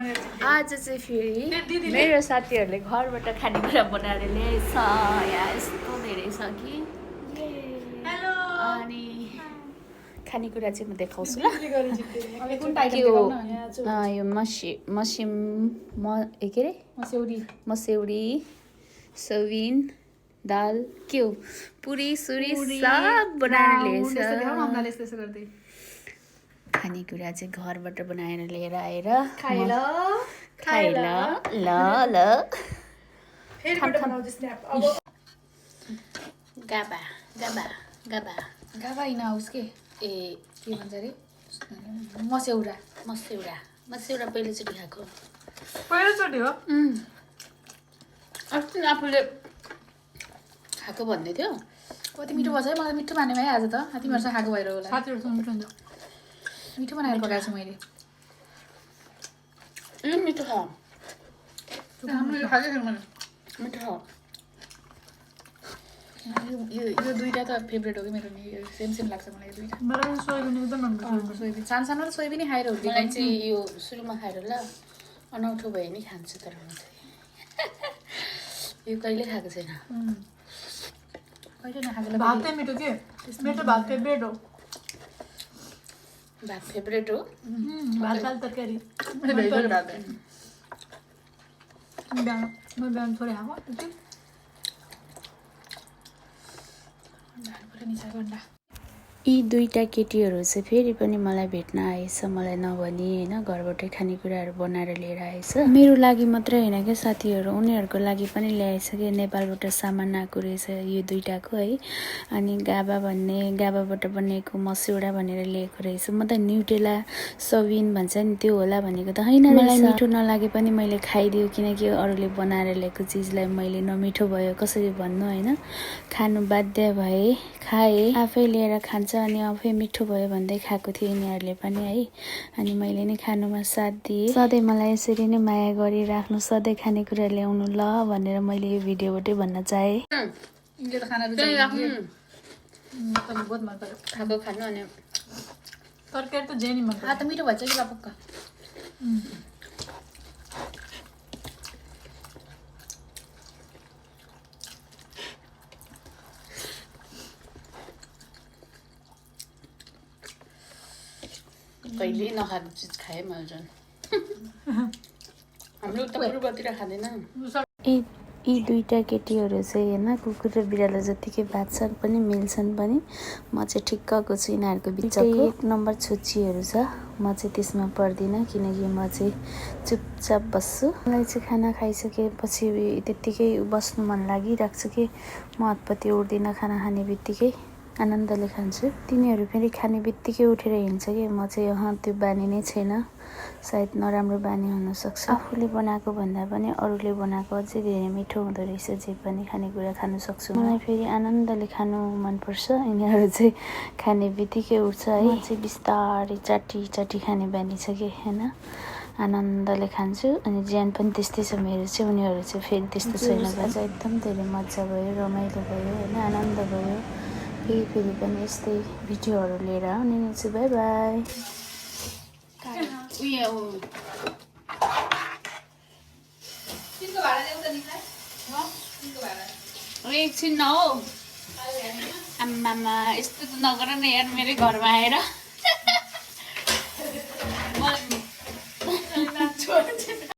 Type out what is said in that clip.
आज चाहिँ फेरि मेरो साथीहरूले घरबाट खानेकुरा बनाएर ल्याएछ। यहाँ यस्तो धेरै छ कि अनि खानेकुरा चाहिँ म देखाउँछु ल। यो के अरे मस्यौरी सोयाबिन दाल के हो पुरी सुरी सब बनाएर ल्याएछ। खानेकुरा चाहिँ घरबाट बनाएर लिएर आएर खाइल ल ल गाबा गाबा गाबा गाबा होइन उसके ए के भन्छ अरे मस्यौरा मस्यौरा मस्यौरा पहिलोचोटि खाएको पहिलोचोटि हो। अस्ति आफूले खाएको भन्दै थियो कति मिठो भन्छ है। मलाई मिठो माने भयो आज त तिमीहरूसँग खाएको भएर होला। साथीहरूसँग मिठो हुन्छ। मिठो बनाएर पकाएको छु मैले। मिठो छ मैले खाएकै छैन मैले। मिठो छ यो दुईटा त फेभरेट हो कि मेरो नि सेम सेम लाग्छ मलाई यो दुईटा। मलाई पनि सोयाबिन एकदम मनपर्छ। सोयाबिन सानो सानो सोयाबिनै खाएर हो। मलाई चाहिँ यो सुरुमा खाएर ल अनौठो भए नि खान्छु तर म चाहिँ यो कहिले खाएको छैन। कहिले नखाएको भात चाहिँ मिठो के मेरो भात फेभरेट हो। भात फेभरेट हो भात दाल तरकारी म बिहान थोरै खाएको यी दुईटा केटीहरू चाहिँ फेरि पनि मलाई भेट्न आएछ मलाई नभनी होइन घरबाटै खानेकुराहरू बनाएर लिएर आएछ। मेरो लागि मात्रै होइन क्या साथीहरू उनीहरूको लागि पनि ल्याएछ कि नेपालबाट सामान आएको रहेछ यो दुईटाको है। अनि गाबाबाट बनिएको मस्यौरा भनेर ल्याएको रहेछ। म त न्युटेला सोयाबिन भन्छ नि त्यो होला भनेको त होइन। मलाई मिठो नलागे पनि मैले खाइदियो किनकि अरूले बनाएर ल्याएको चिजलाई मैले नमिठो भयो कसरी भन्नु होइन। खानु बाध्य भए खाएँ आफै लिएर खान्छ अनि आफै मिठो भयो भन्दै खाएको थियो यिनीहरूले पनि है। अनि मैले नै खानुमा साथ दिएँ। सधैँ मलाई यसरी नै माया गरिराख्नु सधैँ खानेकुरा ल्याउनु ल भनेर मैले यो भिडियोबाटै भन्न चाहेँ। बहुत मन पर्यो खाएको खानु अनि तरकारी त जे नि मन पर्छ। त मिठो भन्छ कि पक्का। कहिले नखाएको चिज खाएँ मैले झन् हाम्रो त पूर्वतिर खाँदैन। यी दुईटा केटीहरू चाहिँ होइन कुकुर र बिरालो जतिकै बाँच्छन् पनि मिल्छन् पनि। म चाहिँ ठिक्कको छु यिनीहरूको बिचको। एक नम्बर छुच्चीहरू छ म चाहिँ त्यसमा पर्दिनँ किनकि म चाहिँ चुपचाप बस्छु। मलाई चाहिँ खाना खाइसकेपछि त्यत्तिकै बस्नु मन लागिरहेको छ कि म हतपत्ती उठ्दिनँ। खाना खाने बित्तिकै आनन्दले खान्छु। तिनीहरू फेरि खाने बित्तिकै उठेर हिँड्छ कि म चाहिँ त्यो बानी नै छैन। सायद नराम्रो बानी हुनसक्छ। आफूले बनाएको भन्दा पनि अरूले बनाएको अझै धेरै मिठो हुँदो रहेछ। जे पनि खानेकुरा खानु सक्छु। मलाई फेरि आनन्दले खानु मनपर्छ। यिनीहरू चाहिँ खाने बित्तिकै उठ्छ है। म चाहिँ बिस्तारै चाटी खाने बानी छ कि होइन आनन्दले खान्छु। अनि ज्यान पनि त्यस्तै छ मेरो चाहिँ। उनीहरू चाहिँ फेरि त्यस्तो छैन। आज एकदम धेरै मजा भयो रमाइलो भयो होइन आनन्द भयो। फेरि पनि यस्तै भिडियोहरू लिएर आउने नै छु। By by. एकछिन न हौ आम्मामा यस्तो त नगर न यार मेरै घरमा आएर।